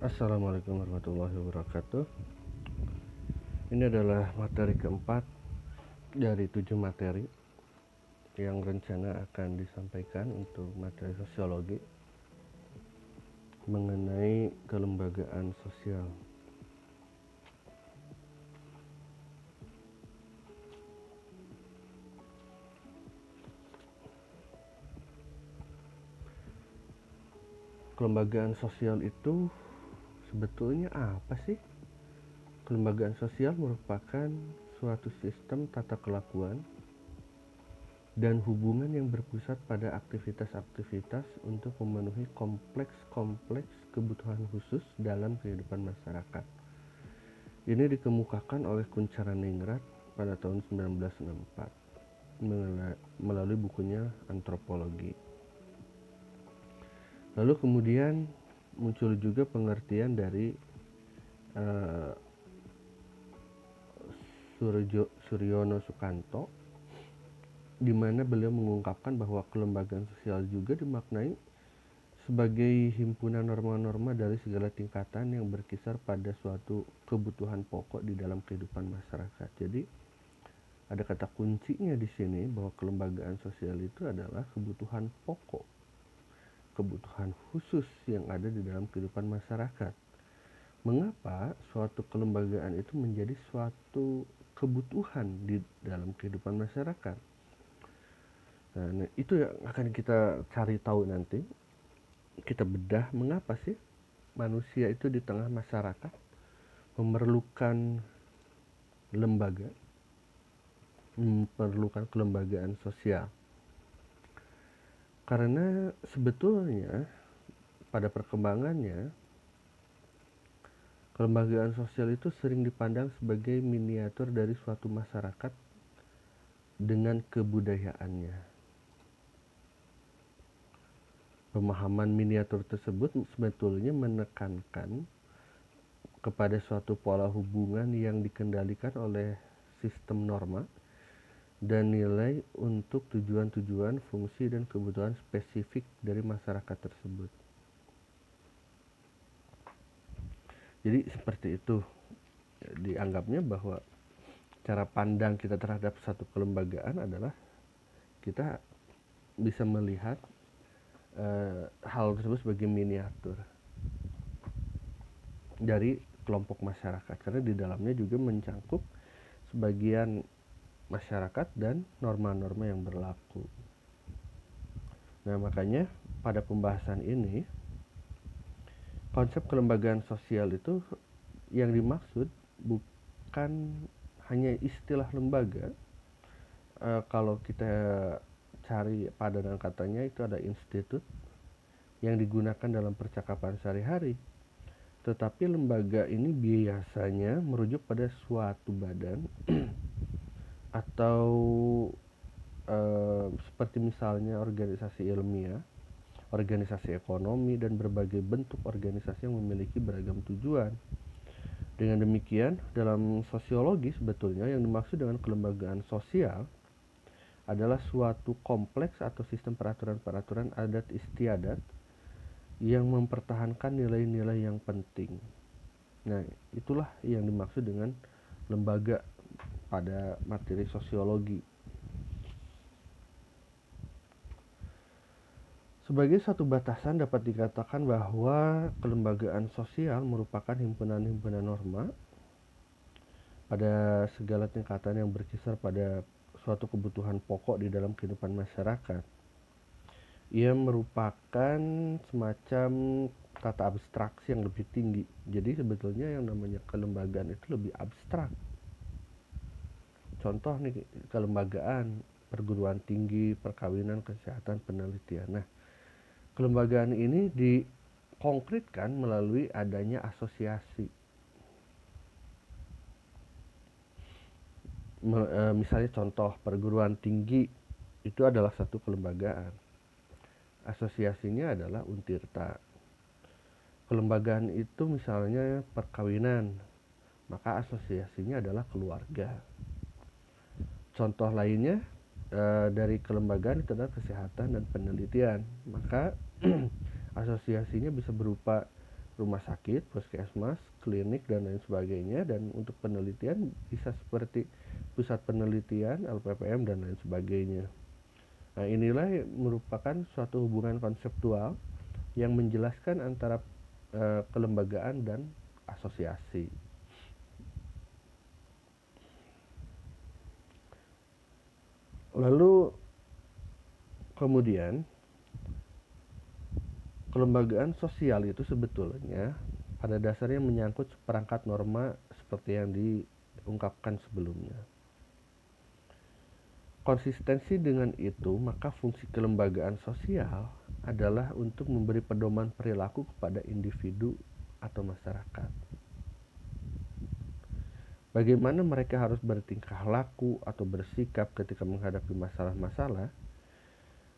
Assalamualaikum warahmatullahi wabarakatuh. Ini adalah materi keempat dari 7 materi yang rencana akan disampaikan untuk materi sosiologi mengenai kelembagaan sosial. Kelembagaan sosial itu sebetulnya apa sih? Kelembagaan sosial merupakan suatu sistem tata kelakuan dan hubungan yang berpusat pada aktivitas-aktivitas untuk memenuhi kompleks-kompleks kebutuhan khusus dalam kehidupan masyarakat. Ini dikemukakan oleh Kuncharaningrat pada tahun 1964 melalui bukunya Antropologi. Lalu kemudian muncul juga pengertian dari Suryono Sukanto, di mana beliau mengungkapkan bahwa kelembagaan sosial juga dimaknai sebagai himpunan norma-norma dari segala tingkatan yang berkisar pada suatu kebutuhan pokok di dalam kehidupan masyarakat. Jadi ada kata kuncinya di sini bahwa kelembagaan sosial itu adalah kebutuhan pokok, kebutuhan khusus yang ada di dalam kehidupan masyarakat. Mengapa suatu kelembagaan itu menjadi suatu kebutuhan di dalam kehidupan masyarakat? Nah, itu yang akan kita cari tahu nanti. Kita bedah mengapa sih manusia itu di tengah masyarakat memerlukan lembaga, memerlukan kelembagaan sosial. Karena sebetulnya pada perkembangannya kelembagaan sosial itu sering dipandang sebagai miniatur dari suatu masyarakat dengan kebudayaannya. Pemahaman miniatur tersebut sebetulnya menekankan kepada suatu pola hubungan yang dikendalikan oleh sistem norma dan nilai untuk tujuan-tujuan, fungsi, dan kebutuhan spesifik dari masyarakat tersebut. Jadi seperti itu, dianggapnya bahwa cara pandang kita terhadap satu kelembagaan adalah kita bisa melihat hal tersebut sebagai miniatur dari kelompok masyarakat, karena di dalamnya juga mencangkup sebagian masyarakat dan norma-norma yang berlaku. Nah, makanya pada pembahasan ini konsep kelembagaan sosial itu yang dimaksud bukan hanya istilah lembaga. Kalau kita cari padanan katanya itu ada institut yang digunakan dalam percakapan sehari-hari. Tetapi lembaga ini biasanya merujuk pada suatu badan atau seperti misalnya organisasi ilmiah, organisasi ekonomi, dan berbagai bentuk organisasi yang memiliki beragam tujuan. Dengan demikian, dalam sosiologi sebetulnya yang dimaksud dengan kelembagaan sosial adalah suatu kompleks atau sistem peraturan-peraturan adat istiadat yang mempertahankan nilai-nilai yang penting. Nah, itulah yang dimaksud dengan lembaga pada materi sosiologi. Sebagai satu batasan dapat dikatakan bahwa kelembagaan sosial merupakan himpunan-himpunan norma pada segala tingkatan yang berkisar pada suatu kebutuhan pokok di dalam kehidupan masyarakat. Ia merupakan semacam tata abstraksi yang lebih tinggi. Jadi sebetulnya yang namanya kelembagaan itu lebih abstrak. Contoh nih, kelembagaan perguruan tinggi, perkawinan, kesehatan, penelitian. Nah, kelembagaan ini dikonkretkan melalui adanya asosiasi. Misalnya contoh perguruan tinggi itu adalah satu kelembagaan. Asosiasinya adalah Untirta. Kelembagaan itu misalnya perkawinan, maka asosiasinya adalah keluarga. Contoh lainnya dari kelembagaan itu adalah kesehatan dan penelitian, maka asosiasinya bisa berupa rumah sakit, puskesmas, klinik, dan lain sebagainya. Dan untuk penelitian bisa seperti pusat penelitian, LPPM, dan lain sebagainya. Nah, inilah merupakan suatu hubungan konseptual yang menjelaskan antara kelembagaan dan asosiasi. Lalu kemudian kelembagaan sosial itu sebetulnya pada dasarnya menyangkut seperangkat norma seperti yang diungkapkan sebelumnya. Konsistensi dengan itu, maka fungsi kelembagaan sosial adalah untuk memberi pedoman perilaku kepada individu atau masyarakat. Bagaimana mereka harus bertingkah laku atau bersikap ketika menghadapi masalah-masalah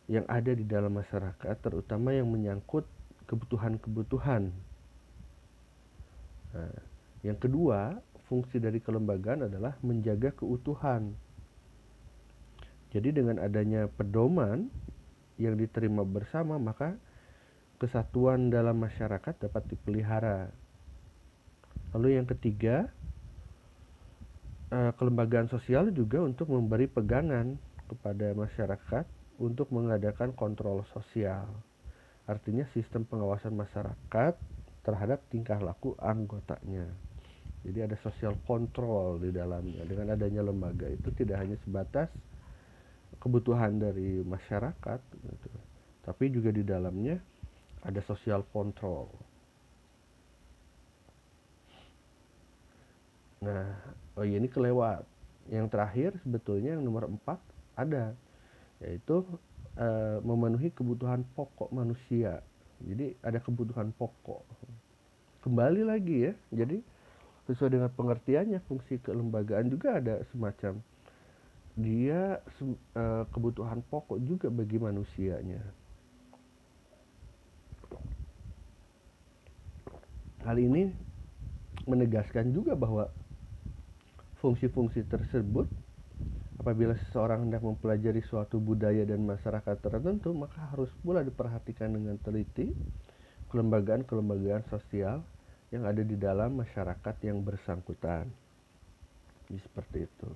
yang ada di dalam masyarakat, terutama yang menyangkut kebutuhan-kebutuhan. Nah, yang kedua, fungsi dari kelembagaan adalah menjaga keutuhan. Jadi dengan adanya pedoman yang diterima bersama, maka kesatuan dalam masyarakat dapat dipelihara. Lalu yang ketiga, kelembagaan sosial juga untuk memberi pegangan kepada masyarakat untuk mengadakan kontrol sosial. Artinya sistem pengawasan masyarakat terhadap tingkah laku anggotanya. Jadi ada social control di dalamnya. Dengan adanya lembaga itu tidak hanya sebatas kebutuhan dari masyarakat gitu, tapi juga di dalamnya ada social control. Nah, oh iya, ini kelewat. Yang terakhir sebetulnya yang nomor 4 ada, yaitu memenuhi kebutuhan pokok manusia. Jadi ada kebutuhan pokok. Kembali lagi ya, jadi sesuai dengan pengertiannya, fungsi kelembagaan juga ada semacam dia kebutuhan pokok juga bagi manusianya. Hal ini menegaskan juga bahwa fungsi-fungsi tersebut, apabila seseorang hendak mempelajari suatu budaya dan masyarakat tertentu, maka harus pula diperhatikan dengan teliti kelembagaan-kelembagaan sosial yang ada di dalam masyarakat yang bersangkutan. Jadi seperti itu.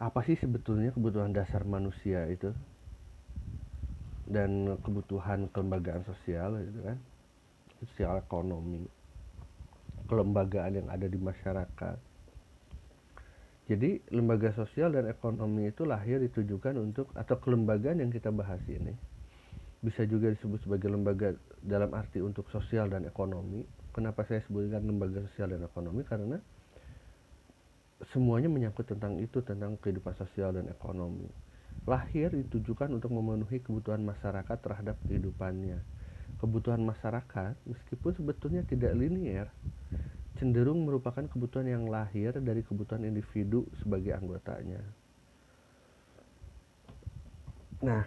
Apa sih sebetulnya kebutuhan dasar manusia itu? Dan kebutuhan kelembagaan sosial gitu kan? Sosial ekonomi, kelembagaan yang ada di masyarakat. Jadi lembaga sosial dan ekonomi itu lahir ditujukan untuk, atau kelembagaan yang kita bahas ini bisa juga disebut sebagai lembaga dalam arti untuk sosial dan ekonomi. Kenapa saya sebutkan lembaga sosial dan ekonomi? Karena semuanya menyangkut tentang itu, tentang kehidupan sosial dan ekonomi. Lahir ditujukan untuk memenuhi kebutuhan masyarakat terhadap kehidupannya. Kebutuhan masyarakat, meskipun sebetulnya tidak linier, cenderung merupakan kebutuhan yang lahir dari kebutuhan individu sebagai anggotanya. Nah,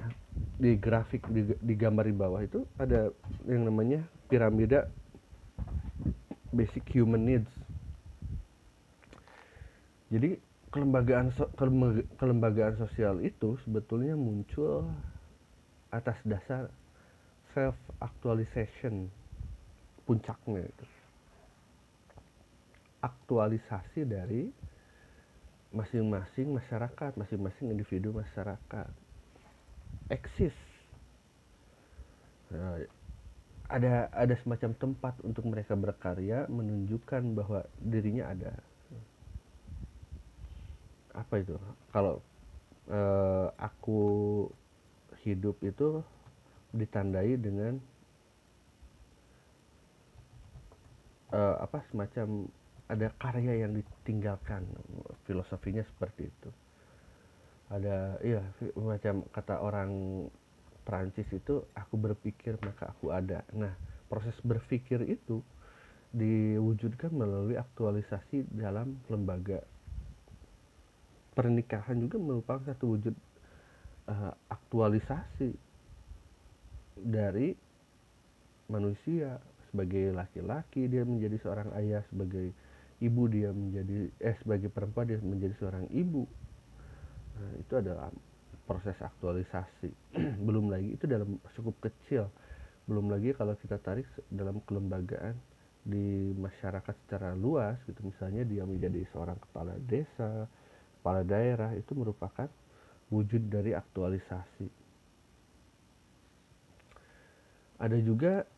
di grafik di gambar di bawah itu ada yang namanya piramida basic human needs. Jadi kelembagaan sosial itu sebetulnya muncul atas dasar self actualization, puncaknya itu aktualisasi dari masing-masing masyarakat, masing-masing individu masyarakat eksis. Nah, ada semacam tempat untuk mereka berkarya, menunjukkan bahwa dirinya ada. Apa itu? Kalau aku hidup itu ditandai dengan semacam ada karya yang ditinggalkan, filosofinya seperti itu. Ada macam kata orang Prancis itu, aku berpikir maka aku ada. Nah, proses berpikir itu diwujudkan melalui aktualisasi dalam lembaga. Pernikahan juga merupakan satu wujud aktualisasi dari manusia. Sebagai laki-laki dia menjadi seorang ayah, sebagai ibu dia menjadi sebagai perempuan dia menjadi seorang ibu. Nah, itu adalah proses aktualisasi. Belum lagi itu dalam cukup kecil Belum lagi kalau kita tarik dalam kelembagaan di masyarakat secara luas gitu, misalnya dia menjadi seorang kepala desa, kepala daerah, itu merupakan wujud dari aktualisasi. Ada juga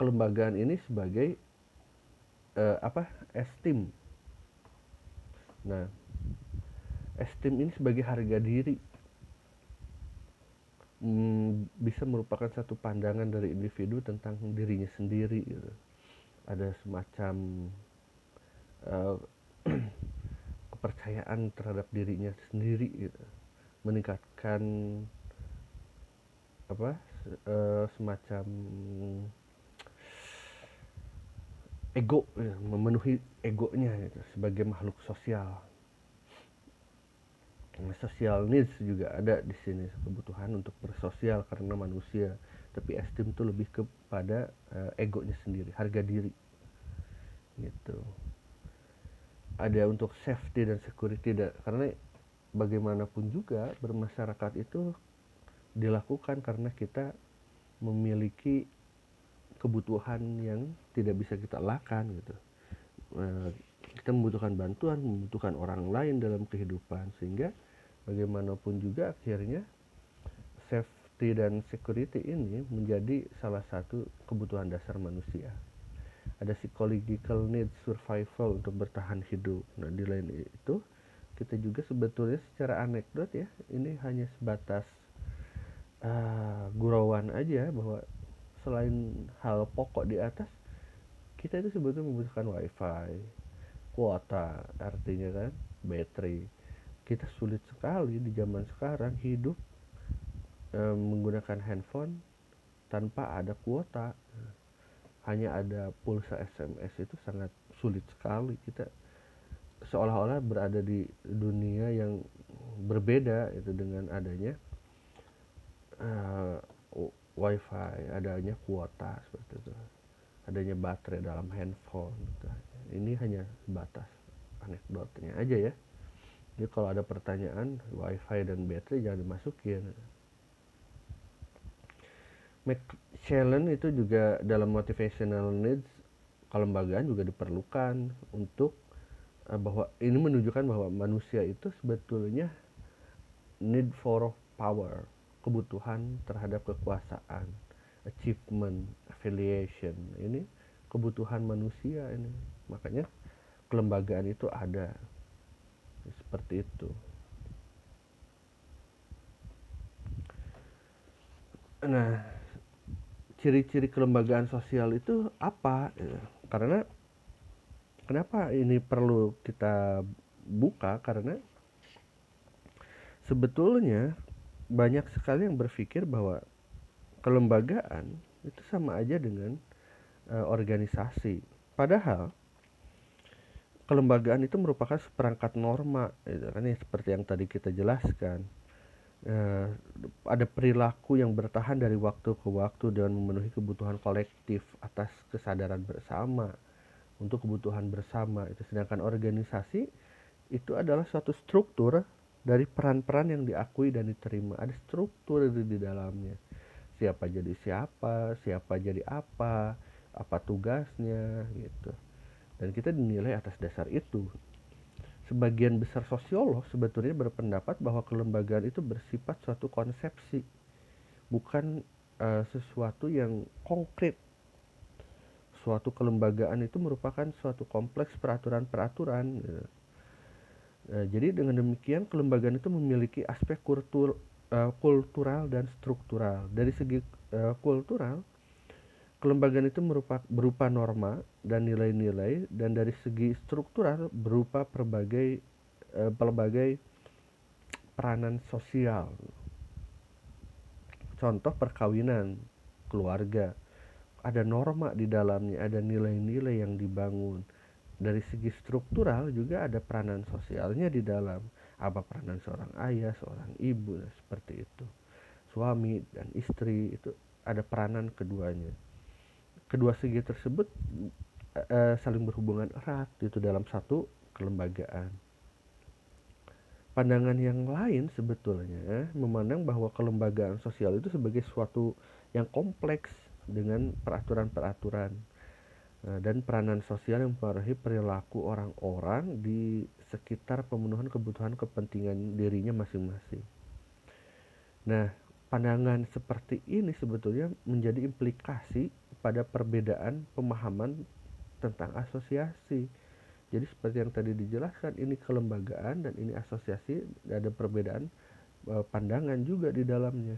kelembagaan ini sebagai esteem. Nah, esteem ini sebagai harga diri, bisa merupakan satu pandangan dari individu tentang dirinya sendiri gitu. Ada semacam uh, kepercayaan terhadap dirinya sendiri gitu. Meningkatkan semacam ego ya, memenuhi egonya gitu, sebagai makhluk sosial. Social needs juga ada di sini, kebutuhan untuk bersosial karena manusia. Tapi esteem itu lebih kepada egonya sendiri, harga diri gitu. Ada untuk safety dan security, karena bagaimanapun juga bermasyarakat itu dilakukan karena kita memiliki kebutuhan yang tidak bisa kita elakkan gitu. Kita membutuhkan bantuan, membutuhkan orang lain dalam kehidupan, sehingga bagaimanapun juga akhirnya safety dan security ini menjadi salah satu kebutuhan dasar manusia. Ada psychological need survival untuk bertahan hidup. Nah, di lain itu kita juga sebetulnya secara anekdot ya, ini hanya sebatas gurauan aja, bahwa selain hal pokok di atas, kita itu sebetulnya membutuhkan wifi, kuota, artinya kan baterai. Kita sulit sekali di zaman sekarang hidup menggunakan handphone tanpa ada kuota. Hanya ada pulsa SMS itu sangat sulit sekali. Kita seolah-olah berada di dunia yang berbeda itu dengan adanya wifi, adanya kuota seperti itu, adanya baterai dalam handphone gitu. Ini hanya sebatas anekdotnya aja ya. Jadi kalau ada pertanyaan wifi dan baterai jangan dimasukin. McClellan itu juga dalam motivational needs kelembagaan juga diperlukan untuk bahwa ini menunjukkan bahwa manusia itu sebetulnya need for power, kebutuhan terhadap kekuasaan, achievement, affiliation. Ini kebutuhan manusia ini. Makanya kelembagaan itu ada. Seperti itu. Nah, ciri-ciri kelembagaan sosial itu apa? Karena kenapa ini perlu kita buka? Karena sebetulnya banyak sekali yang berpikir bahwa kelembagaan itu sama aja dengan organisasi. Padahal kelembagaan itu merupakan seperangkat norma, gitu kan, ya, seperti yang tadi kita jelaskan. Ada perilaku yang bertahan dari waktu ke waktu dan memenuhi kebutuhan kolektif atas kesadaran bersama, untuk kebutuhan bersama itu. Sedangkan organisasi itu adalah suatu struktur dari peran-peran yang diakui dan diterima. Ada struktur di dalamnya. Siapa jadi siapa, siapa jadi apa tugasnya gitu. Dan kita dinilai atas dasar itu. Sebagian besar sosiolog sebetulnya berpendapat bahwa kelembagaan itu bersifat suatu konsepsi, bukan sesuatu yang konkret. Suatu kelembagaan itu merupakan suatu kompleks peraturan-peraturan gitu. Jadi dengan demikian kelembagaan itu memiliki aspek kultural dan struktural. Dari segi kultural, kelembagaan itu berupa norma dan nilai-nilai, dan dari segi struktural berupa pelbagai peranan sosial. Contoh perkawinan, keluarga, ada norma di dalamnya, ada nilai-nilai yang dibangun. Dari segi struktural juga ada peranan sosialnya di dalam. Apa peranan seorang ayah, seorang ibu, seperti itu. Suami dan istri itu ada peranan keduanya. Kedua segi tersebut saling berhubungan erat itu dalam satu kelembagaan. Pandangan yang lain sebetulnya memandang bahwa kelembagaan sosial itu sebagai suatu yang kompleks dengan peraturan-peraturan dan peranan sosial yang mempengaruhi perilaku orang-orang di sekitar pemenuhan kebutuhan kepentingan dirinya masing-masing. Nah, pandangan seperti ini sebetulnya menjadi implikasi pada perbedaan pemahaman tentang asosiasi. Jadi seperti yang tadi dijelaskan, ini kelembagaan dan ini asosiasi, ada perbedaan pandangan juga di dalamnya.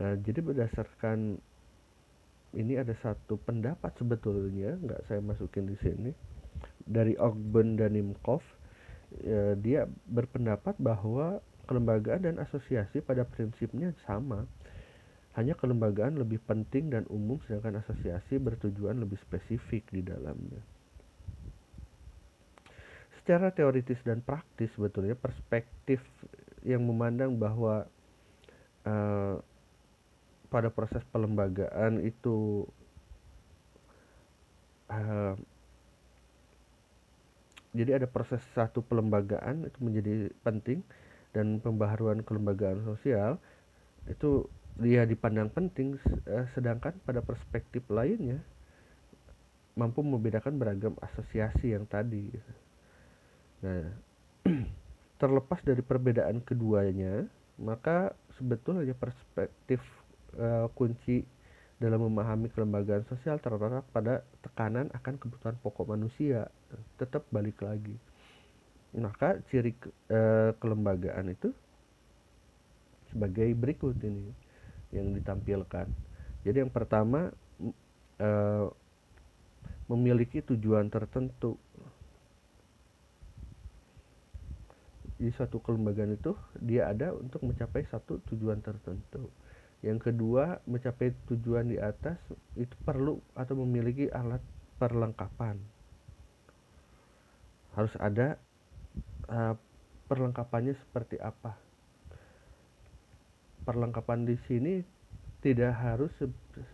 Nah, jadi berdasarkan ini ada satu pendapat sebetulnya, nggak saya masukin di sini, dari Ogben dan Nimkov. Dia berpendapat bahwa kelembagaan dan asosiasi pada prinsipnya sama, hanya kelembagaan lebih penting dan umum, sedangkan asosiasi bertujuan lebih spesifik di dalamnya. Secara teoritis dan praktis sebetulnya perspektif yang memandang bahwa uh, pada proses pelembagaan itu uh, jadi ada proses satu pelembagaan itu menjadi penting, dan pembaharuan kelembagaan sosial itu dia dipandang penting, sedangkan pada perspektif lainnya mampu membedakan beragam asosiasi yang tadi. Nah, terlepas dari perbedaan keduanya, maka sebetulnya perspektif kunci dalam memahami kelembagaan sosial terletak pada tekanan akan kebutuhan pokok manusia. Tetap balik lagi. Maka ciri kelembagaan itu sebagai berikut ini yang ditampilkan. Jadi yang pertama, memiliki tujuan tertentu. Di suatu kelembagaan itu dia ada untuk mencapai satu tujuan tertentu. Yang kedua, mencapai tujuan di atas itu perlu atau memiliki alat perlengkapan. Harus ada perlengkapannya seperti apa. Perlengkapan di sini tidak harus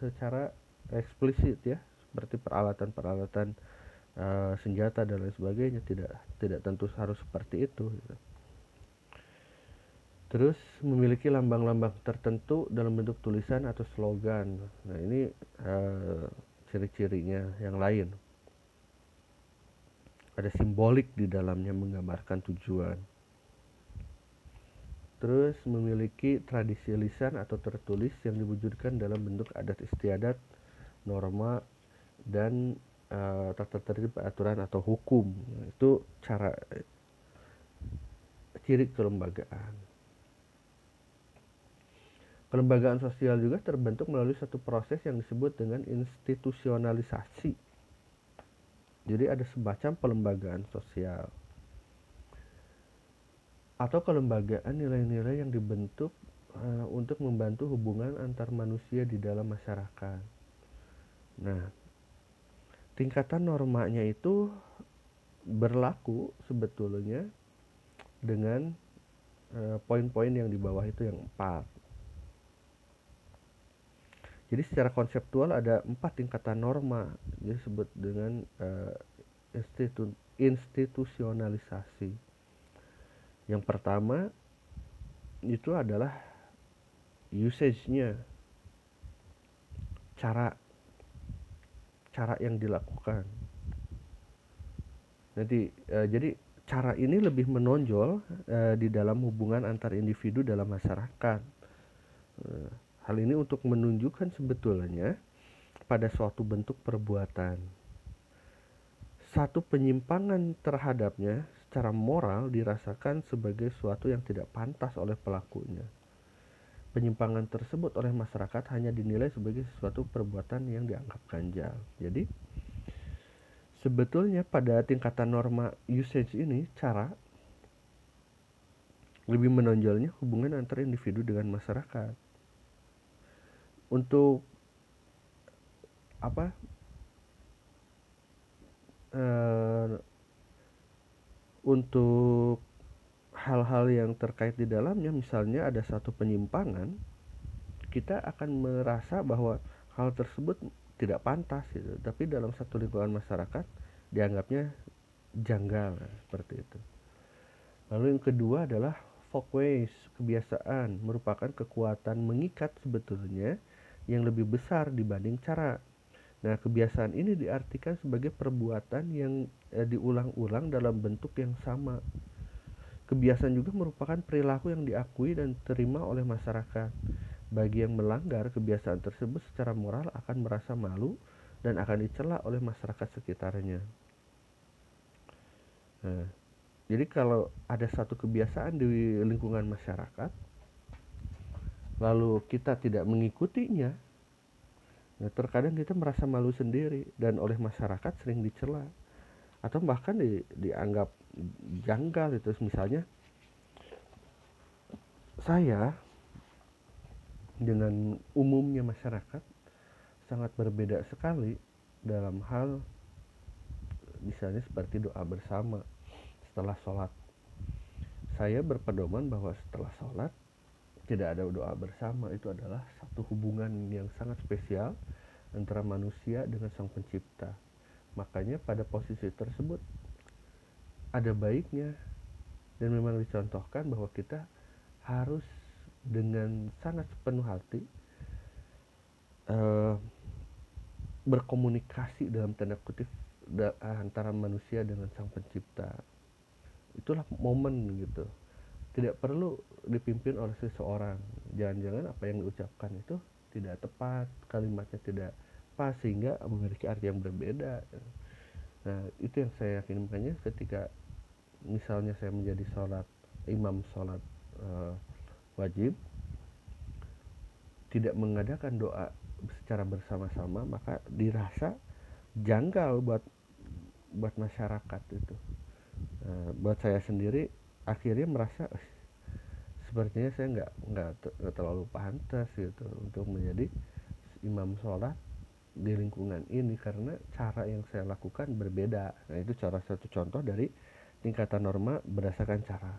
secara eksplisit ya, seperti peralatan-peralatan senjata dan lain sebagainya, tidak tentu harus seperti itu gitu. Terus memiliki lambang-lambang tertentu dalam bentuk tulisan atau slogan. Nah, ini ciri-cirinya yang lain. Ada simbolik di dalamnya menggambarkan tujuan. Terus memiliki tradisi lisan atau tertulis yang diwujudkan dalam bentuk adat istiadat, norma, dan tata tertib, aturan atau hukum. Nah, itu cara ciri kelembagaan. Kelembagaan sosial juga terbentuk melalui satu proses yang disebut dengan institusionalisasi. Jadi ada semacam pelembagaan sosial atau kelembagaan nilai-nilai yang dibentuk untuk membantu hubungan antar manusia di dalam masyarakat. Nah, tingkatan normanya itu berlaku sebetulnya dengan poin-poin yang di bawah itu yang 4. Jadi secara konseptual ada 4 tingkatan norma, disebut dengan institusionalisasi. Yang pertama itu adalah usage-nya, cara yang dilakukan. Jadi cara ini lebih menonjol di dalam hubungan antar individu dalam masyarakat. Hal ini untuk menunjukkan sebetulnya pada suatu bentuk perbuatan. Satu penyimpangan terhadapnya secara moral dirasakan sebagai suatu yang tidak pantas oleh pelakunya. Penyimpangan tersebut oleh masyarakat hanya dinilai sebagai suatu perbuatan yang dianggap ganjal. Jadi sebetulnya pada tingkatan norma usage ini, cara lebih menonjolnya hubungan antara individu dengan masyarakat. Untuk apa? Untuk hal-hal yang terkait di dalamnya, misalnya ada satu penyimpangan, kita akan merasa bahwa hal tersebut tidak pantas gitu. Tapi dalam satu lingkungan masyarakat dianggapnya janggal, seperti itu. Lalu yang kedua adalah folkways, kebiasaan, merupakan kekuatan mengikat sebetulnya yang lebih besar dibanding cara. Nah, kebiasaan ini diartikan sebagai perbuatan yang diulang-ulang dalam bentuk yang sama. Kebiasaan juga merupakan perilaku yang diakui dan diterima oleh masyarakat. Bagi yang melanggar kebiasaan tersebut secara moral akan merasa malu dan akan dicela oleh masyarakat sekitarnya. Nah, jadi kalau ada satu kebiasaan di lingkungan masyarakat, lalu kita tidak mengikutinya, nah terkadang kita merasa malu sendiri dan oleh masyarakat sering dicela atau bahkan dianggap janggal itu. Misalnya saya dengan umumnya masyarakat sangat berbeda sekali dalam hal misalnya seperti doa bersama setelah sholat. Saya berpedoman bahwa setelah sholat tidak ada doa bersama. Itu adalah satu hubungan yang sangat spesial antara manusia dengan sang pencipta. Makanya pada posisi tersebut ada baiknya dan memang dicontohkan bahwa kita harus dengan sangat sepenuh hati berkomunikasi dalam tanda kutip antara manusia dengan sang pencipta. Itulah momen gitu. Tidak perlu dipimpin oleh seseorang. Jangan-jangan apa yang diucapkan itu tidak tepat, kalimatnya tidak pas sehingga memiliki arti yang berbeda. Nah, itu yang saya yakin. Makanya ketika misalnya saya menjadi imam sholat wajib, tidak mengadakan doa secara bersama-sama, maka dirasa janggal buat masyarakat itu. Buat saya sendiri akhirnya merasa sepertinya saya nggak terlalu pantas gitu untuk menjadi imam sholat di lingkungan ini karena cara yang saya lakukan berbeda. Nah, itu salah satu contoh dari tingkatan norma berdasarkan cara.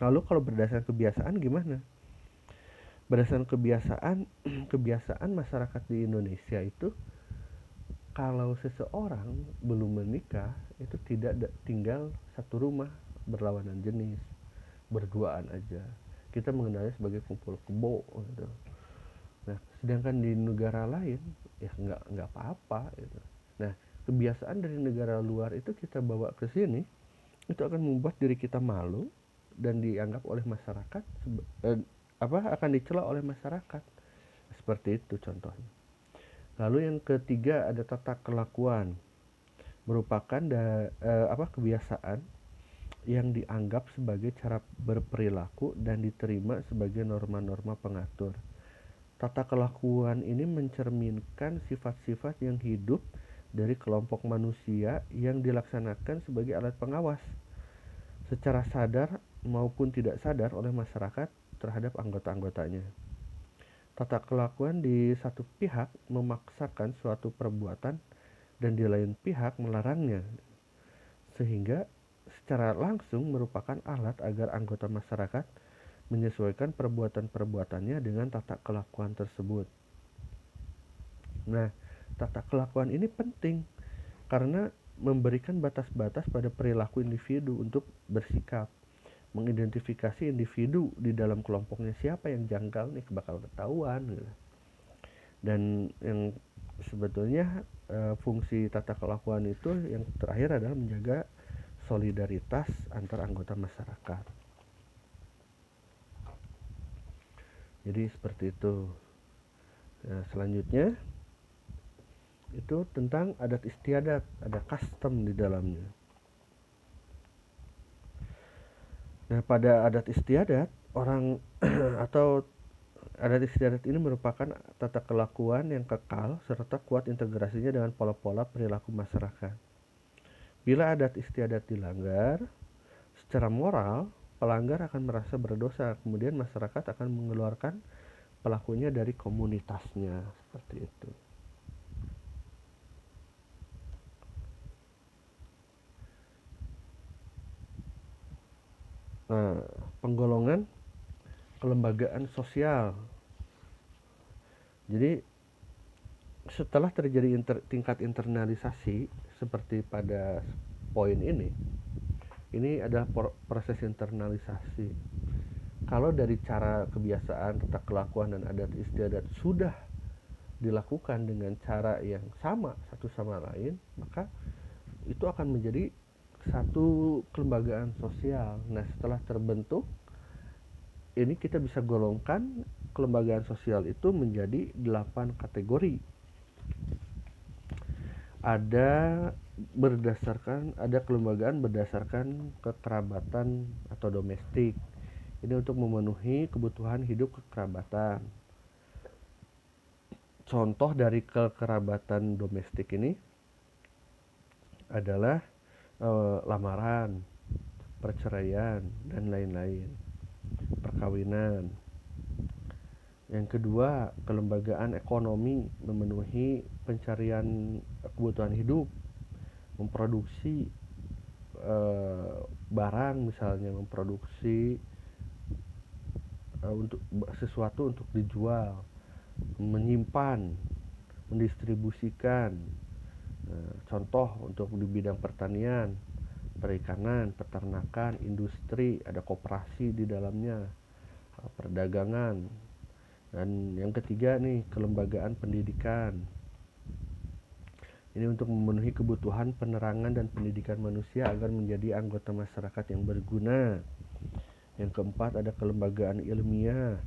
Lalu kalau berdasarkan kebiasaan gimana? Berdasarkan kebiasaan kebiasaan masyarakat di Indonesia itu, kalau seseorang belum menikah itu tidak tinggal satu rumah berlawanan jenis, berduaan aja. Kita mengenalnya sebagai kumpul kebo gitu. Nah, sedangkan di negara lain ya nggak apa-apa gitu. Nah, kebiasaan dari negara luar itu kita bawa ke sini, itu akan membuat diri kita malu dan dianggap oleh masyarakat akan dicela oleh masyarakat. Seperti itu contohnya. Lalu yang ketiga ada tata kelakuan, merupakan kebiasaan yang dianggap sebagai cara berperilaku dan diterima sebagai norma-norma pengatur. Tata kelakuan ini mencerminkan sifat-sifat yang hidup dari kelompok manusia yang dilaksanakan sebagai alat pengawas secara sadar maupun tidak sadar oleh masyarakat terhadap anggota-anggotanya. Tata kelakuan di satu pihak memaksakan suatu perbuatan dan di lain pihak melarangnya, sehingga secara langsung merupakan alat agar anggota masyarakat menyesuaikan perbuatan-perbuatannya dengan tata kelakuan tersebut. Nah, tata kelakuan ini penting karena memberikan batas-batas pada perilaku individu untuk bersikap, mengidentifikasi individu di dalam kelompoknya siapa yang janggal nih bakal ketahuan gitu. Dan yang sebetulnya fungsi tata kelakuan itu yang terakhir adalah menjaga solidaritas antar anggota masyarakat. Jadi seperti itu. Nah, selanjutnya itu tentang adat istiadat, ada custom di dalamnya. Nah, pada adat istiadat orang atau adat istiadat ini merupakan tata kelakuan yang kekal serta kuat integrasinya dengan pola-pola perilaku masyarakat. Bila adat istiadat dilanggar, secara moral pelanggar akan merasa berdosa, kemudian masyarakat akan mengeluarkan pelakunya dari komunitasnya, seperti itu. Nah, penggolongan kelembagaan sosial. Jadi setelah terjadi tingkat internalisasi seperti pada poin ini adalah proses internalisasi. Kalau dari cara kebiasaan, tata kelakuan, dan adat istiadat sudah dilakukan dengan cara yang sama satu sama lain, maka itu akan menjadi satu kelembagaan sosial. Nah, setelah terbentuk, ini kita bisa golongkan kelembagaan sosial itu menjadi 8 kategori. Ada kelembagaan berdasarkan kekerabatan atau domestik. Ini untuk memenuhi kebutuhan hidup kekerabatan. Contoh dari kekerabatan domestik ini adalah lamaran, perceraian, dan lain-lain, perkawinan. Yang kedua, kelembagaan ekonomi, memenuhi pencarian kebutuhan hidup, memproduksi barang, misalnya memproduksi untuk sesuatu untuk dijual, menyimpan, mendistribusikan. Contoh untuk di bidang pertanian, perikanan, peternakan, industri, ada koperasi di dalamnya, perdagangan. Dan yang ketiga nih, kelembagaan pendidikan. Ini untuk memenuhi kebutuhan penerangan dan pendidikan manusia agar menjadi anggota masyarakat yang berguna. Yang keempat, ada kelembagaan ilmiah,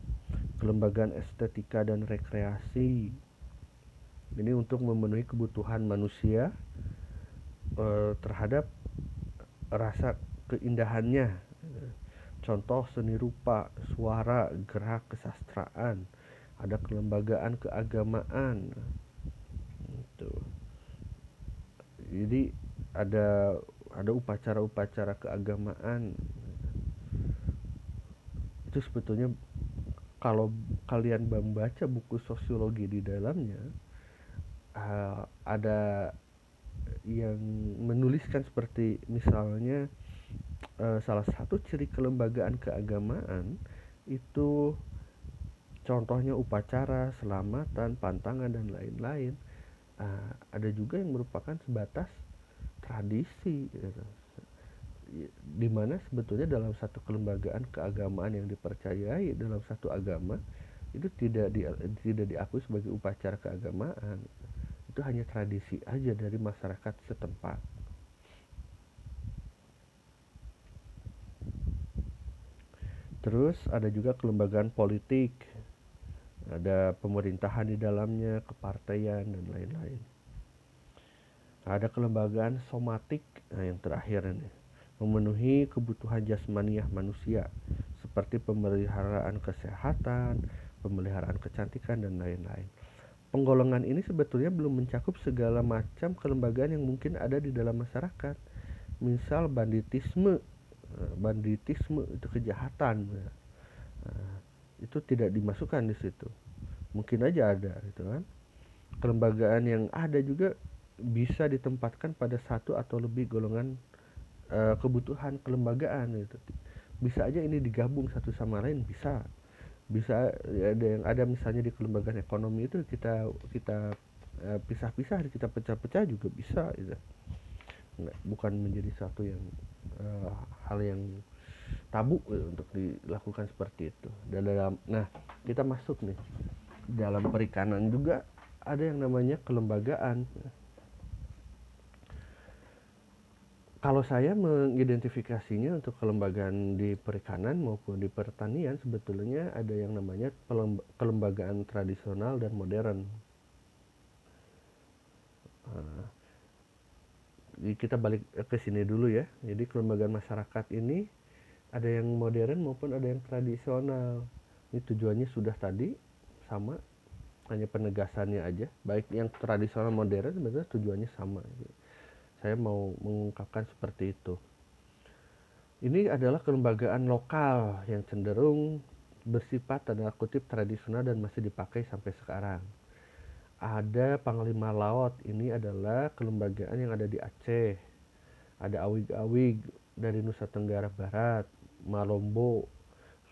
kelembagaan estetika dan rekreasi. Ini untuk memenuhi kebutuhan manusia terhadap rasa keindahannya. Contoh seni rupa, suara, gerak, kesastraan. Ada kelembagaan keagamaan. Gitu. Jadi ada upacara-upacara keagamaan. Itu sebetulnya kalau kalian membaca buku sosiologi di dalamnya, ada yang menuliskan seperti misalnya salah satu ciri kelembagaan keagamaan itu contohnya upacara, selamatan, pantangan, dan lain-lain. Ada juga yang merupakan sebatas tradisi gitu. Di mana sebetulnya dalam satu kelembagaan keagamaan yang dipercayai dalam satu agama itu tidak diakui sebagai upacara keagamaan. Itu hanya tradisi aja dari masyarakat setempat. Terus ada juga kelembagaan politik, ada pemerintahan di dalamnya, kepartaian, dan lain-lain. Ada kelembagaan somatik, yang terakhir ini, memenuhi kebutuhan jasmaniah manusia seperti pemeliharaan kesehatan, pemeliharaan kecantikan, dan lain-lain. Penggolongan ini sebetulnya belum mencakup segala macam kelembagaan yang mungkin ada di dalam masyarakat. Misal banditisme itu kejahatan. Itu tidak dimasukkan di situ. Mungkin aja ada gitu kan. Kelembagaan yang ada juga bisa ditempatkan pada satu atau lebih golongan kebutuhan kelembagaan gitu. Bisa aja ini digabung satu sama lain, bisa ada yang ada misalnya di kelembagaan ekonomi itu kita pisah-pisah, kita pecah-pecah juga bisa gitu. Bukan menjadi satu yang hal yang tabu untuk dilakukan seperti itu. Nah, kita masuk nih dalam perikanan juga ada yang namanya kelembagaan. Kalau saya mengidentifikasinya untuk kelembagaan di perikanan maupun di pertanian, sebetulnya ada yang namanya kelembagaan tradisional dan modern. Jadi kita balik ke sini dulu ya. Jadi kelembagaan masyarakat ini ada yang modern maupun ada yang tradisional. Ini tujuannya sudah tadi sama, hanya penegasannya aja. Baik yang tradisional modern sebenarnya tujuannya sama. Saya mau mengungkapkan seperti itu. Ini adalah kelembagaan lokal yang cenderung bersifat tanda kutip tradisional dan masih dipakai sampai sekarang. Ada Panglima Laut, ini adalah kelembagaan yang ada di Aceh. Ada Awig-Awig dari Nusa Tenggara Barat, Malombo,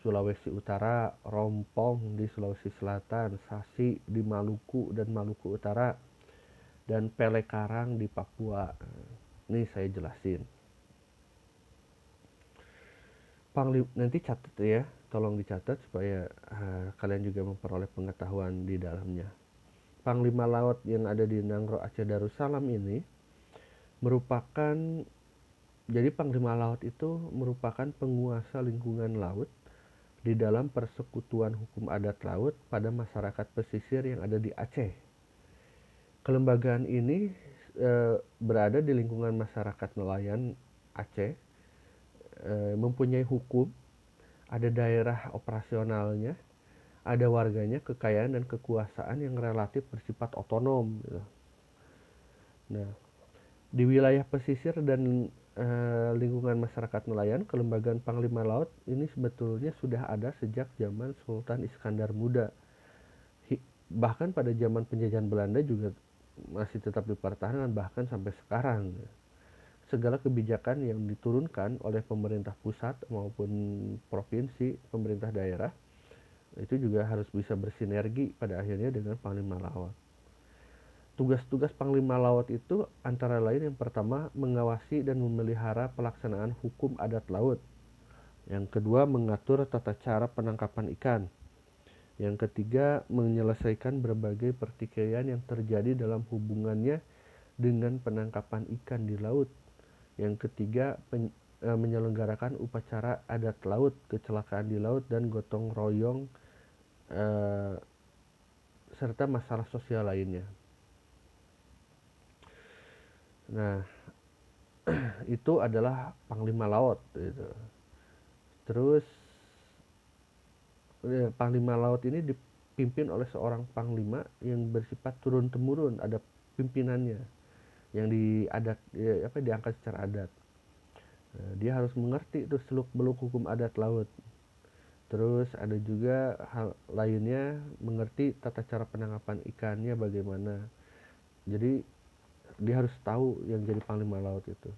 Sulawesi Utara, Rompong di Sulawesi Selatan, Sasi di Maluku dan Maluku Utara, dan Pelekarang di Papua. Ini saya jelasin. Nanti catat ya, tolong dicatat supaya kalian juga memperoleh pengetahuan di dalamnya. Panglima Laut yang ada di Nangro Aceh Darussalam ini merupakan, jadi Panglima Laut itu merupakan penguasa lingkungan laut di dalam persekutuan hukum adat laut pada masyarakat pesisir yang ada di Aceh. Kelembagaan ini berada di lingkungan masyarakat nelayan Aceh, mempunyai hukum, ada daerah operasionalnya, ada warganya, kekayaan dan kekuasaan yang relatif bersifat otonom. Gitu. Nah, di wilayah pesisir dan lingkungan masyarakat nelayan, kelembagaan Panglima Laut ini sebetulnya sudah ada sejak zaman Sultan Iskandar Muda. Bahkan pada zaman penjajahan Belanda juga masih tetap dipertahankan bahkan sampai sekarang. Segala kebijakan yang diturunkan oleh pemerintah pusat maupun provinsi, pemerintah daerah, itu juga harus bisa bersinergi pada akhirnya dengan Panglima Laut. Tugas-tugas Panglima Laut itu antara lain yang pertama mengawasi dan memelihara pelaksanaan hukum adat laut. Yang kedua mengatur tata cara penangkapan ikan. Yang ketiga menyelesaikan berbagai pertikaian yang terjadi dalam hubungannya dengan penangkapan ikan di laut. Yang ketiga menyelenggarakan upacara adat laut, kecelakaan di laut dan gotong royong serta masalah sosial lainnya. Nah, itu adalah Panglima Laut gitu. Terus Panglima Laut ini dipimpin oleh seorang panglima yang bersifat turun-temurun, ada pimpinannya yang diangkat secara adat. Dia harus mengerti itu seluk-beluk hukum adat laut. Terus ada juga hal lainnya, mengerti tata cara penangkapan ikannya bagaimana. Jadi dia harus tahu yang jadi Panglima Laut itu.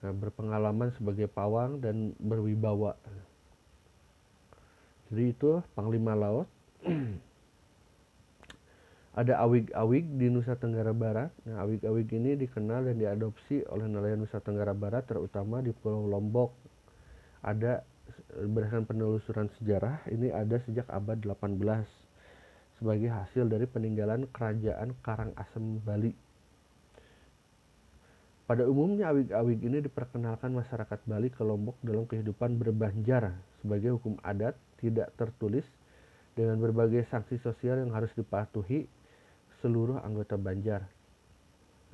Nah, berpengalaman sebagai pawang dan berwibawa. Jadi itu Panglima Laut. Ada awig-awig di Nusa Tenggara Barat. Nah, awig-awig ini dikenal dan diadopsi oleh nelayan Nusa Tenggara Barat, terutama di Pulau Lombok. Ada berdasarkan penelusuran sejarah, ini ada sejak abad 18 sebagai hasil dari peninggalan kerajaan Karangasem Bali. Pada umumnya awig-awig ini diperkenalkan masyarakat Bali ke Lombok dalam kehidupan berbanjar sebagai hukum adat tidak tertulis dengan berbagai sanksi sosial yang harus dipatuhi seluruh anggota Banjar.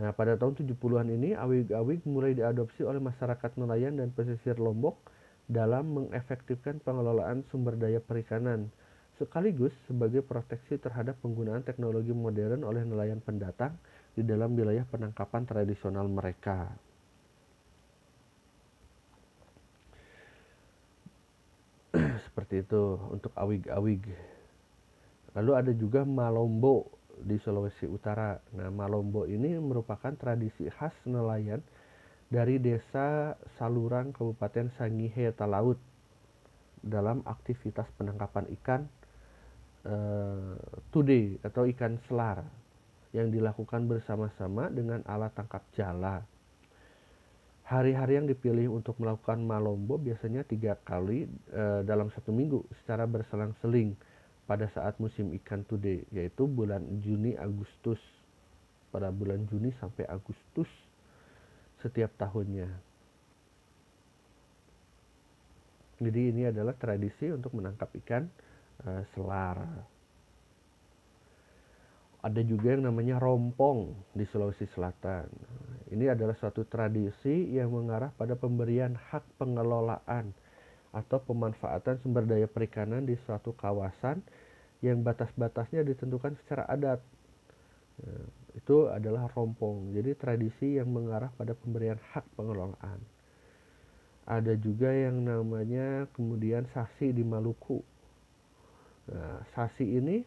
Nah, pada tahun 70-an ini awig-awig mulai diadopsi oleh masyarakat nelayan dan pesisir Lombok dalam mengefektifkan pengelolaan sumber daya perikanan, sekaligus sebagai proteksi terhadap penggunaan teknologi modern oleh nelayan pendatang di dalam wilayah penangkapan tradisional mereka. Seperti itu untuk awig-awig. Lalu ada juga Malombo di Sulawesi Utara. Nah, Malombo ini merupakan tradisi khas nelayan dari desa Salurang, Kabupaten Sangihe Talaut dalam aktivitas penangkapan ikan tude atau ikan selar yang dilakukan bersama-sama dengan alat tangkap jala. Hari-hari yang dipilih untuk melakukan Malombo biasanya 3 kali dalam 1 minggu secara berselang-seling pada saat musim ikan tude, yaitu bulan Juni Agustus, pada bulan Juni sampai Agustus setiap tahunnya. Jadi ini adalah tradisi untuk menangkap ikan selar. Ada juga yang namanya rompong di Sulawesi Selatan. Ini adalah suatu tradisi yang mengarah pada pemberian hak pengelolaan atau pemanfaatan sumber daya perikanan di suatu kawasan yang batas-batasnya ditentukan secara adat. Itu adalah rompong. Jadi tradisi yang mengarah pada pemberian hak pengelolaan. Ada juga yang namanya kemudian sasi di Maluku. Nah, sasi ini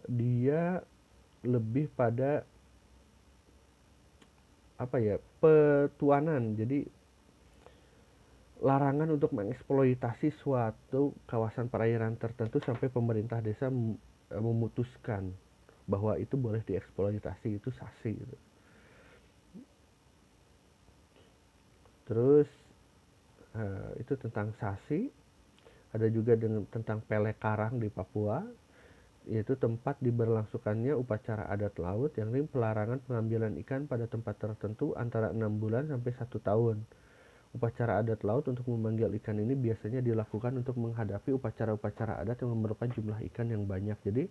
dia lebih pada petuanan. Jadi larangan untuk mengeksploitasi suatu kawasan perairan tertentu sampai pemerintah desa memutuskan bahwa itu boleh dieksploitasi, itu sasi gitu. Terus itu tentang Sasi. Ada juga tentang Pele Karang di Papua, yaitu tempat diberlangsukannya upacara adat laut yang ini pelarangan pengambilan ikan pada tempat tertentu antara 6 bulan sampai 1 tahun. Upacara adat laut untuk memanggil ikan ini biasanya dilakukan untuk menghadapi upacara-upacara adat yang memerlukan jumlah ikan yang banyak. Jadi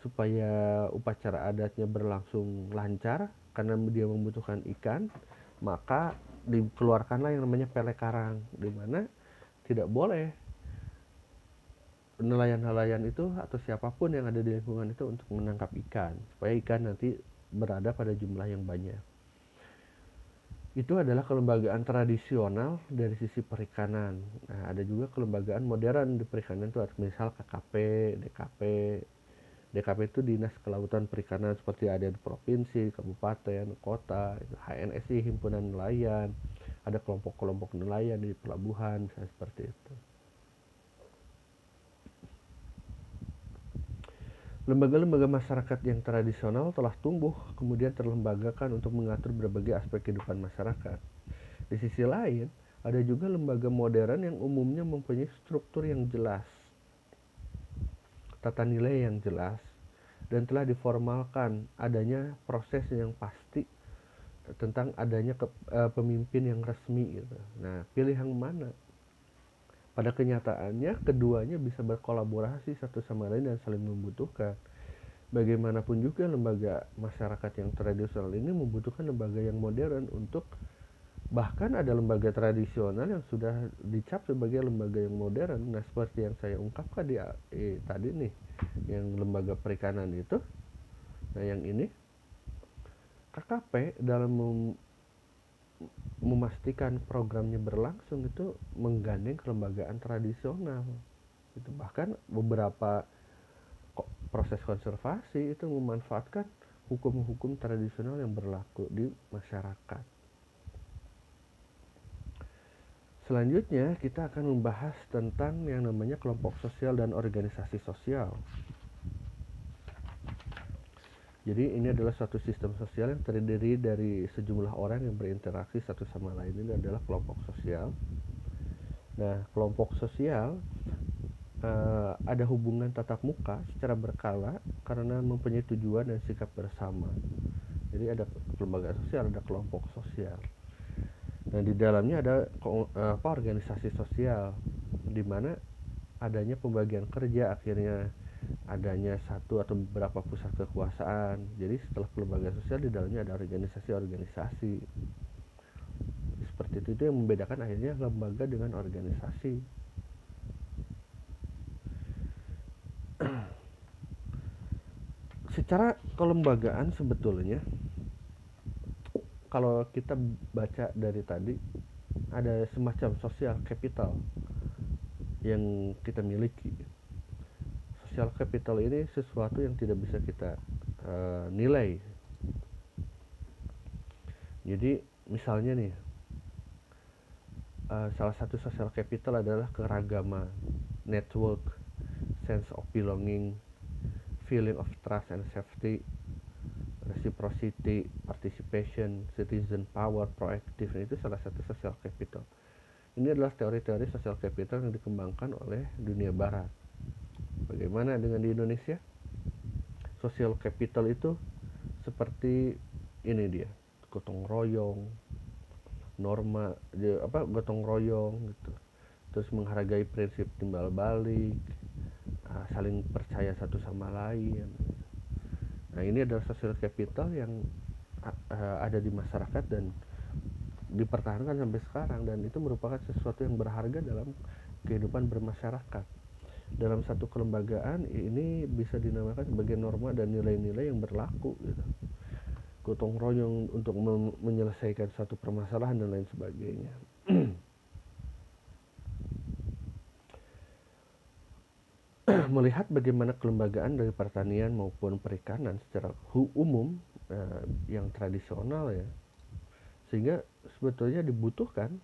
supaya upacara adatnya berlangsung lancar karena dia membutuhkan ikan, maka dikeluarkanlah yang namanya Pele Karang, di mana tidak boleh nelayan-nelayan itu atau siapapun yang ada di lingkungan itu untuk menangkap ikan, supaya ikan nanti berada pada jumlah yang banyak. Itu adalah kelembagaan tradisional dari sisi perikanan. Nah, ada juga kelembagaan modern di perikanan itu, misal KKP, DKP. DKP itu Dinas Kelautan Perikanan, seperti ada di provinsi, kabupaten, kota. HNSI Himpunan Nelayan, ada kelompok-kelompok nelayan di pelabuhan, misalnya seperti itu. Lembaga-lembaga masyarakat yang tradisional telah tumbuh kemudian terlembagakan untuk mengatur berbagai aspek kehidupan masyarakat. Di sisi lain, ada juga lembaga modern yang umumnya mempunyai struktur yang jelas, tata nilai yang jelas, dan telah diformalkan adanya proses yang pasti tentang adanya pemimpin yang resmi gitu. Nah, pilih yang mana? Pada kenyataannya, keduanya bisa berkolaborasi satu sama lain dan saling membutuhkan. Bagaimanapun juga lembaga masyarakat yang tradisional ini membutuhkan lembaga yang modern untuk, bahkan ada lembaga tradisional yang sudah dicap sebagai lembaga yang modern. Nah, seperti yang saya ungkapkan tadi nih, yang lembaga perikanan itu. Nah, yang ini KKP dalam memastikan programnya berlangsung itu menggandeng kelembagaan tradisional. Itu bahkan beberapa proses konservasi itu memanfaatkan hukum-hukum tradisional yang berlaku di masyarakat. Selanjutnya kita akan membahas tentang yang namanya kelompok sosial dan organisasi sosial. Jadi ini adalah suatu sistem sosial yang terdiri dari sejumlah orang yang berinteraksi satu sama lain. Ini adalah kelompok sosial. Nah, kelompok sosial ada hubungan tatap muka secara berkala karena mempunyai tujuan dan sikap bersama. Jadi ada kelembagaan sosial, ada kelompok sosial. Nah, di dalamnya ada organisasi sosial, di mana adanya pembagian kerja, akhirnya adanya satu atau beberapa pusat kekuasaan. Jadi setelah kelembagaan sosial, di dalamnya ada organisasi-organisasi. Seperti itu yang membedakan akhirnya lembaga dengan organisasi. Secara kelembagaan sebetulnya, kalau kita baca dari tadi, ada semacam social capital yang kita miliki. Social capital ini sesuatu yang tidak bisa kita nilai. Jadi misalnya nih, salah satu social capital adalah keragaman, network, sense of belonging, feeling of trust and safety, reciprocity, participation, citizen power, proactive. Itu salah satu social capital. Ini adalah teori-teori social capital yang dikembangkan oleh dunia barat. Bagaimana dengan di Indonesia? Social capital itu seperti ini dia, gotong royong, norma gotong royong gitu. Terus menghargai prinsip timbal balik, saling percaya satu sama lain. Nah, ini adalah social capital yang ada di masyarakat dan dipertahankan sampai sekarang, dan itu merupakan sesuatu yang berharga dalam kehidupan bermasyarakat. Dalam satu kelembagaan ini bisa dinamakan sebagai norma dan nilai-nilai yang berlaku gitu. Gotong royong untuk menyelesaikan satu permasalahan dan lain sebagainya. Melihat bagaimana kelembagaan dari pertanian maupun perikanan secara umum yang tradisional ya, sehingga sebetulnya dibutuhkan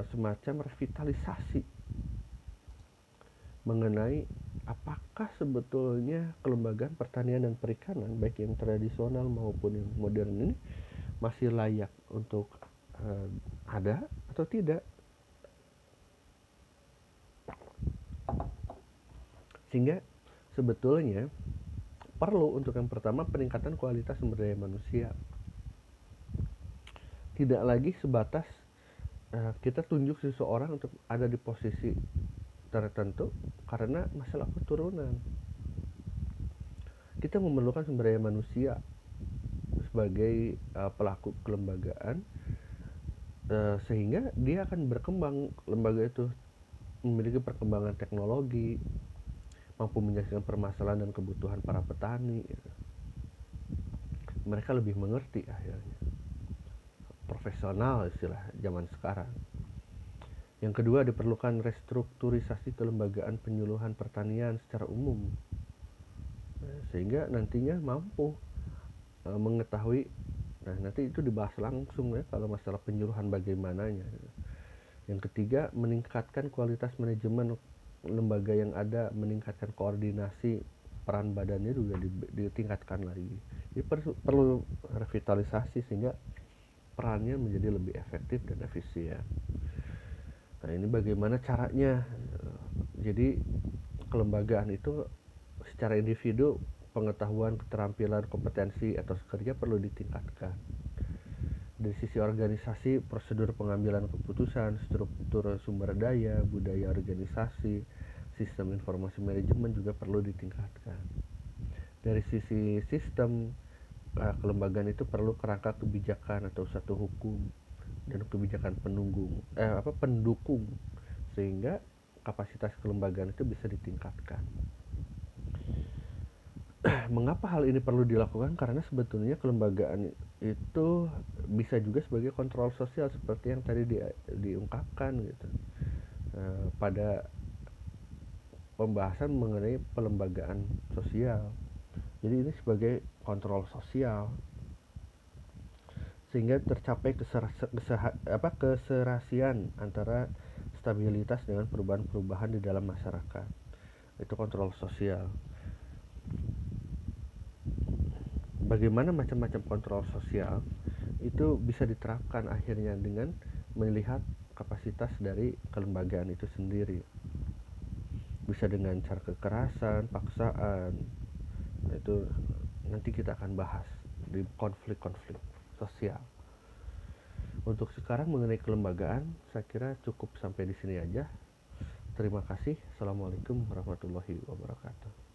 semacam revitalisasi mengenai apakah sebetulnya kelembagaan pertanian dan perikanan baik yang tradisional maupun yang modern ini masih layak untuk ada atau tidak. Sehingga sebetulnya perlu untuk yang pertama peningkatan kualitas sumber daya manusia. Tidak lagi sebatas kita tunjuk seseorang untuk ada di posisi tertentu karena masalah keturunan. Kita memerlukan sumber daya manusia sebagai pelaku kelembagaan, sehingga dia akan berkembang, lembaga itu memiliki perkembangan teknologi, mampu menyelesaikan permasalahan dan kebutuhan para petani gitu. Mereka lebih mengerti akhirnya, profesional istilah zaman sekarang. Yang kedua, diperlukan restrukturisasi kelembagaan penyuluhan pertanian secara umum, sehingga nantinya mampu mengetahui. Nah, nanti itu dibahas langsung ya kalau masalah penyuluhan bagaimananya. Yang ketiga, meningkatkan kualitas manajemen lembaga yang ada, meningkatkan koordinasi peran badannya juga ditingkatkan lagi. Jadi perlu revitalisasi sehingga perannya menjadi lebih efektif dan efisien. Nah, ini bagaimana caranya? Jadi kelembagaan itu secara individu pengetahuan, keterampilan, kompetensi atau kerja perlu ditingkatkan. Dari sisi organisasi, prosedur pengambilan keputusan, struktur sumber daya, budaya organisasi, sistem informasi manajemen juga perlu ditingkatkan. Dari sisi sistem, kelembagaan itu perlu kerangka kebijakan atau satu hukum dan kebijakan pendukung, sehingga kapasitas kelembagaan itu bisa ditingkatkan. Mengapa hal ini perlu dilakukan? Karena sebetulnya kelembagaan itu bisa juga sebagai kontrol sosial seperti yang tadi diungkapkan gitu pada pembahasan mengenai pelembagaan sosial. Jadi ini sebagai kontrol sosial sehingga tercapai keserasian antara stabilitas dengan perubahan-perubahan di dalam masyarakat. Itu kontrol sosial. Bagaimana macam-macam kontrol sosial itu bisa diterapkan akhirnya dengan melihat kapasitas dari kelembagaan itu sendiri. Bisa dengan cara kekerasan, paksaan. Nah, itu nanti kita akan bahas di konflik-konflik sosial. Untuk sekarang mengenai kelembagaan, saya kira cukup sampai di sini aja. Terima kasih. Assalamualaikum warahmatullahi wabarakatuh.